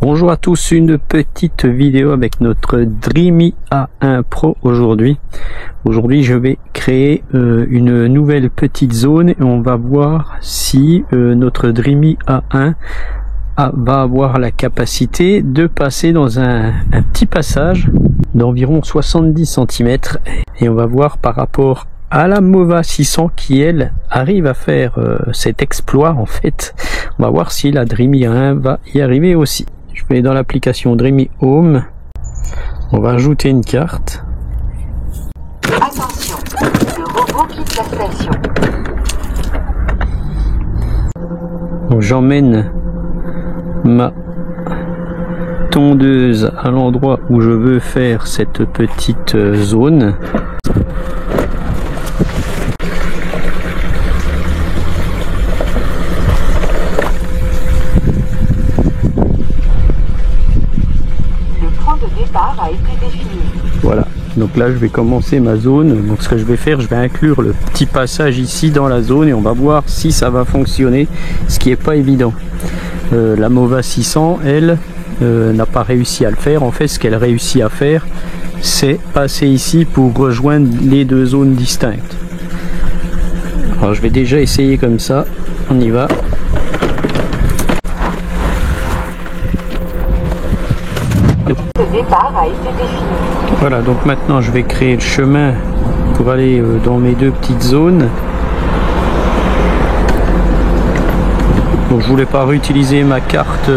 Bonjour à tous, une petite vidéo avec notre Dreamy A1 Pro aujourd'hui. Aujourd'hui je vais créer une nouvelle petite zone et on va voir si notre Dreamy A1 va avoir la capacité de passer dans un petit passage d'environ 70 cm et on va voir par rapport à la Mova 600 qui elle arrive à faire cet exploit en fait. On va voir si la Dreamy A1 va y arriver aussi. Je vais dans l'application Dreamy Home, on va ajouter une carte. Attention, le robot quitte la station. Donc j'emmène ma tondeuse à l'endroit où je veux faire cette petite zone. A été défini. Voilà, donc là je vais commencer ma zone. Donc ce que je vais faire, je vais inclure le petit passage ici dans la zone et on va voir si ça va fonctionner, ce qui est pas évident. La Mova 600 elle n'a pas réussi à le faire. En fait ce qu'elle réussit à faire, c'est passer ici pour rejoindre les deux zones distinctes. Alors je vais déjà essayer comme ça, on y va. Le départ a été défini. Voilà, donc maintenant je vais créer le chemin pour aller dans mes deux petites zones. Donc je voulais pas réutiliser ma carte,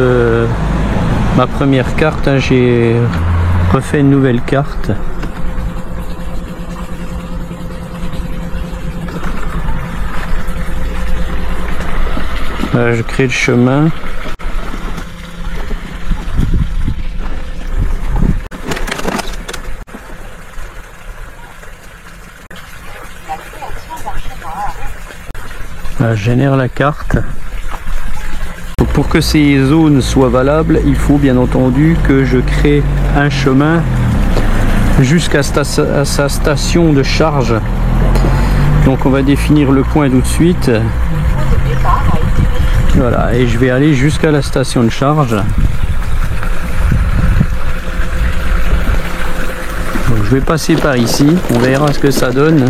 ma première carte, hein, j'ai refait une nouvelle carte. Voilà, je crée le chemin. Je génère la carte. Donc pour que ces zones soient valables, il faut bien entendu que je crée un chemin jusqu'à sa station de charge. Donc on va définir le point tout de suite. Voilà, et je vais aller jusqu'à la station de charge. Donc je vais passer par ici, on verra ce que ça donne.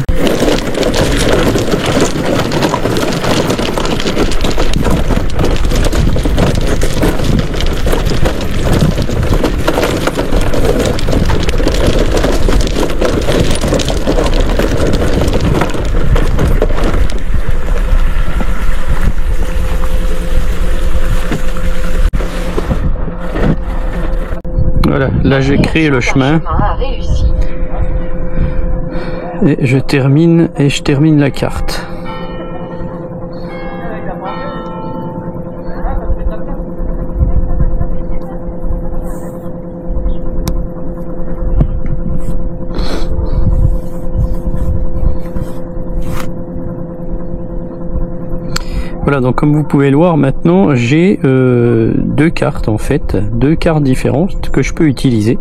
Voilà, là j'ai créé le chemin et je termine la carte. Voilà, donc comme vous pouvez le voir maintenant, j'ai deux cartes en fait, deux cartes différentes que je peux utiliser.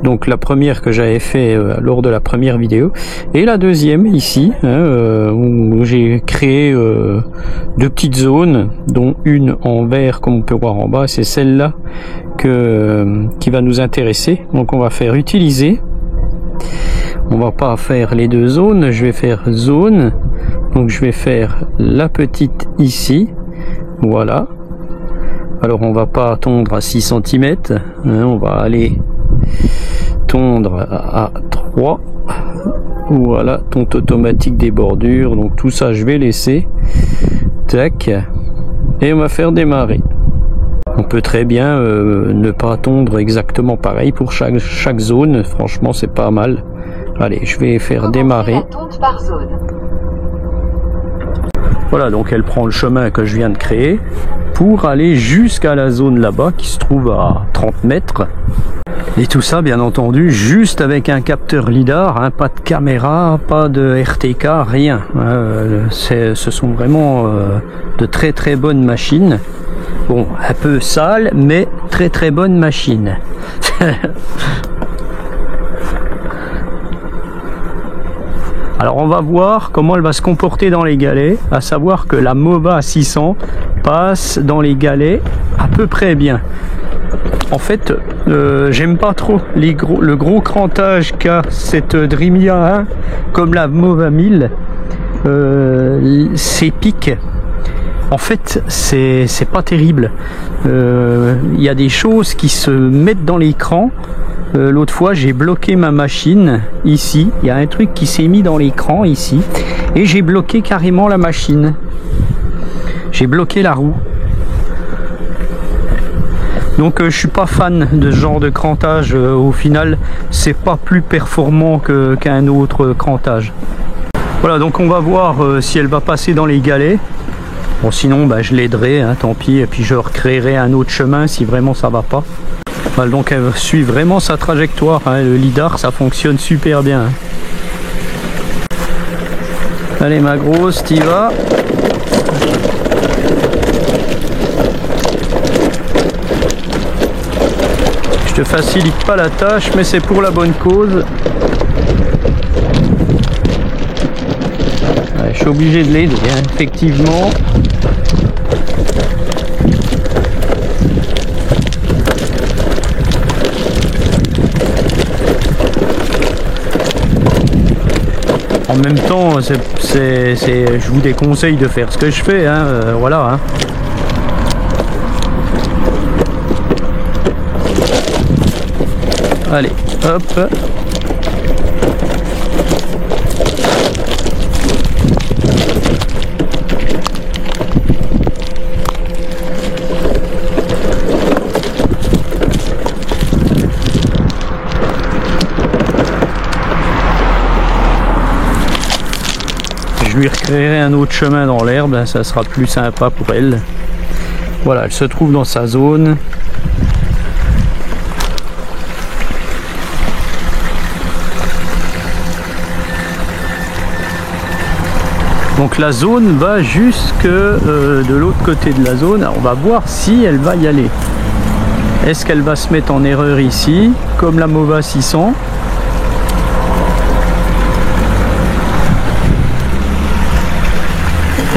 Donc la première que j'avais fait lors de la première vidéo et la deuxième ici, hein, où j'ai créé deux petites zones, dont une en vert comme on peut voir en bas, c'est celle-là qui va nous intéresser. Donc on va faire utiliser. On va pas faire les deux zones, je vais faire zone. Donc je vais faire la petite ici, voilà. Alors on va pas tondre à 6 cm, hein, on va aller tondre à 3. Voilà, tonte automatique des bordures, donc tout ça je vais laisser. Tac, et on va faire démarrer. On peut très bien ne pas tondre exactement pareil pour chaque zone, franchement c'est pas mal. Allez, je vais faire démarrer. La tonte par zone. Voilà, donc elle prend le chemin que je viens de créer pour aller jusqu'à la zone là-bas qui se trouve à 30 mètres. Et tout ça, bien entendu, juste avec un capteur lidar, hein, pas de caméra, pas de RTK, rien. Ce sont vraiment de très très bonnes machines. Bon, un peu sales, mais très très bonnes machines. Alors on va voir comment elle va se comporter dans les galets, à savoir que la Mova 600 passe dans les galets à peu près bien. En fait, j'aime pas trop le gros crantage qu'a cette Dreamia 1, comme la Mova 1000, ces pics. En fait, c'est pas terrible. Il y a des choses qui se mettent dans l'écran. L'autre fois, j'ai bloqué ma machine ici. Il y a un truc qui s'est mis dans l'écran ici. Et j'ai bloqué carrément la machine. J'ai bloqué la roue. Donc je suis pas fan de ce genre de crantage. Au final, c'est pas plus performant qu'un autre crantage. Voilà, donc on va voir si elle va passer dans les galets. Bon, sinon bah, je l'aiderai, hein, tant pis, et puis je recréerai un autre chemin si vraiment ça va pas. Voilà, donc elle suit vraiment sa trajectoire, hein, le lidar ça fonctionne super bien. Hein. Allez ma grosse, t'y vas. Je te facilite pas la tâche, mais c'est pour la bonne cause. Ouais, je suis obligé de l'aider, hein, effectivement. En même temps, je vous déconseille de faire ce que je fais, hein, voilà. Hein. Allez, hop. Je lui recréerai un autre chemin dans l'herbe, ça sera plus sympa pour elle. Voilà, elle se trouve dans sa zone. Donc la zone va jusque de l'autre côté de la zone. Alors, on va voir si elle va y aller. Est-ce qu'elle va se mettre en erreur ici, comme la Mova 600?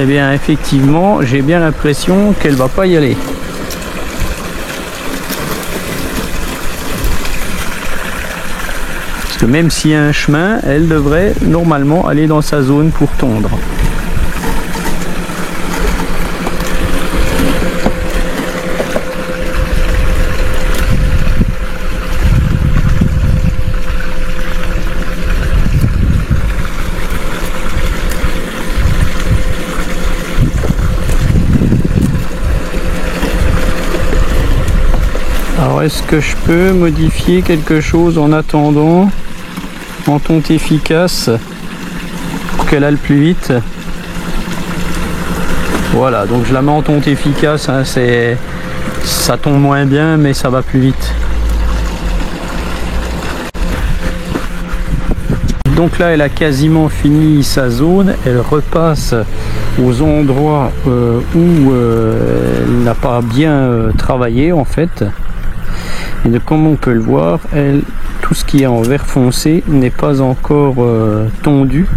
Eh bien effectivement, j'ai bien l'impression qu'elle va pas y aller. Parce que même s'il y a un chemin, elle devrait normalement aller dans sa zone pour tondre. Alors est-ce que je peux modifier quelque chose en attendant, en tonte efficace, pour qu'elle aille plus vite? Voilà, donc je la mets en tonte efficace, hein, ça tombe moins bien mais ça va plus vite. Donc là elle a quasiment fini sa zone, elle repasse aux endroits où elle n'a pas bien travaillé en fait. Et de, comme on peut le voir, tout ce qui est en vert foncé n'est pas encore tondu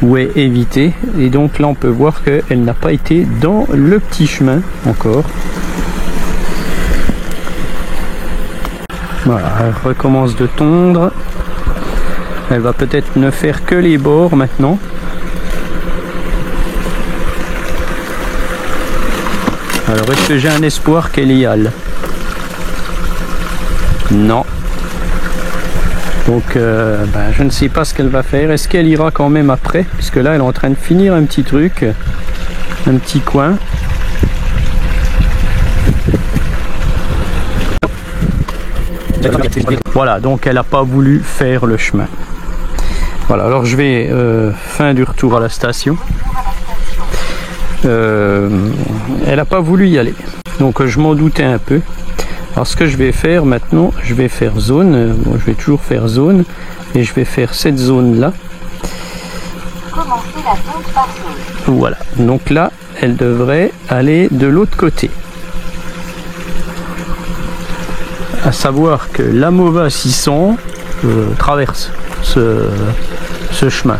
ou est évité. Et donc là on peut voir qu'elle n'a pas été dans le petit chemin encore. Voilà, elle recommence de tondre. Elle va peut-être ne faire que les bords maintenant. Alors est-ce que j'ai un espoir qu'elle y aille? Non. Donc je ne sais pas ce qu'elle va faire. Est-ce qu'elle ira quand même après? Puisque là elle est en train de finir un petit truc, un petit coin. Voilà, donc elle n'a pas voulu faire le chemin. Voilà, alors je vais fin du retour à la station. Elle n'a pas voulu y aller. Donc je m'en doutais un peu. Alors ce que je vais faire maintenant, je vais faire zone, bon, je vais toujours faire zone, et je vais faire cette zone là. Commencer la tonte par zone. Voilà, donc là, elle devrait aller de l'autre côté. À savoir que la Mova 600 traverse ce chemin,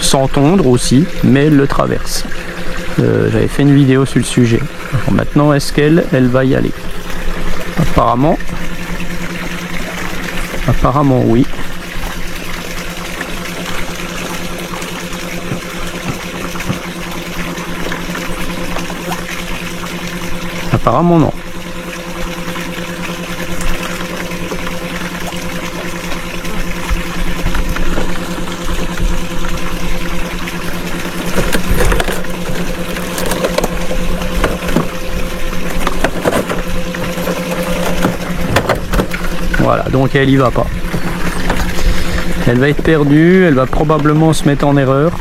sans tondre aussi, mais elle le traverse. J'avais fait une vidéo sur le sujet. Alors maintenant, est-ce qu'elle va y aller? Apparemment oui. Apparemment non. Voilà, donc elle y va pas. Elle va être perdue, elle va probablement se mettre en erreur.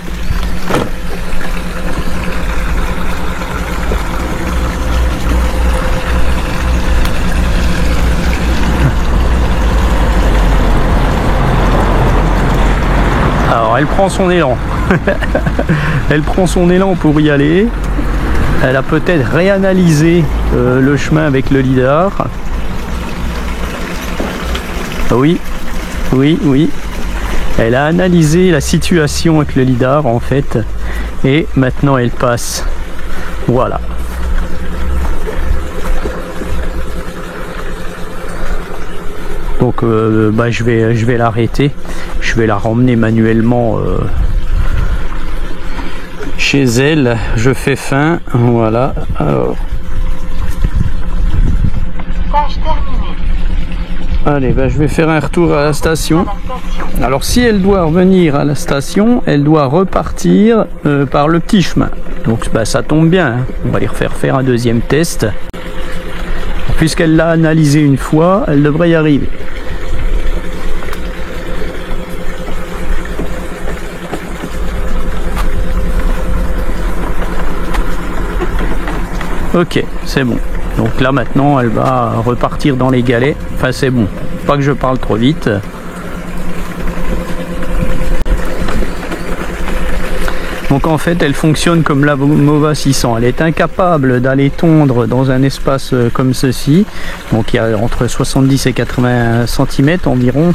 Alors elle prend son élan. Elle prend son élan pour y aller. Elle a peut-être réanalysé le chemin avec le lidar. Oui. Elle a analysé la situation avec le lidar en fait. Et maintenant elle passe. Voilà. Donc je vais l'arrêter. Je vais la ramener manuellement chez elle. Je fais fin. Voilà. Alors. Tâche terminée. Allez, je vais faire un retour à la station. Alors si elle doit revenir à la station, elle doit repartir par le petit chemin. Donc ça tombe bien, hein. On va lui refaire faire un deuxième test. Puisqu'elle l'a analysé une fois, elle devrait y arriver. Ok, c'est bon. Donc là maintenant elle va repartir dans les galets. Enfin c'est bon, pas que je parle trop vite. Donc en fait elle fonctionne comme la Mova 600. Elle est incapable d'aller tondre dans un espace comme ceci. Donc il y a entre 70 et 80 cm environ.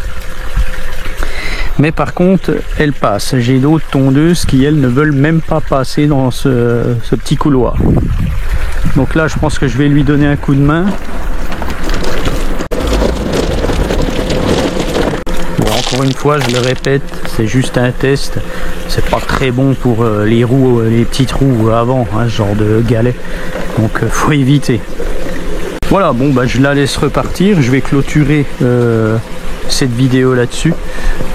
Mais par contre elle passe. J'ai d'autres tondeuses qui elles ne veulent même pas passer dans ce petit couloir. Donc là je pense que je vais lui donner un coup de main. Bon, encore une fois je le répète, c'est juste un test. C'est pas très bon pour les roues, les petites roues avant, hein, ce genre de galet. Donc faut éviter. Voilà, bon je la laisse repartir. Je vais clôturer cette vidéo là-dessus.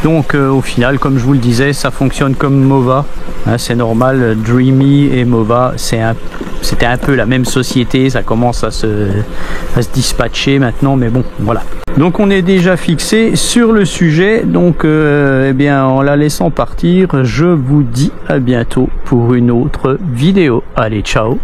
Donc au final, comme je vous le disais, ça fonctionne comme Mova, hein, c'est normal. Dreamy et Mova, c'était un peu la même société. Ça commence à se dispatcher maintenant, mais bon, voilà. Donc on est déjà fixé sur le sujet. Donc eh bien, en la laissant partir, je vous dis à bientôt pour une autre vidéo. Allez, ciao.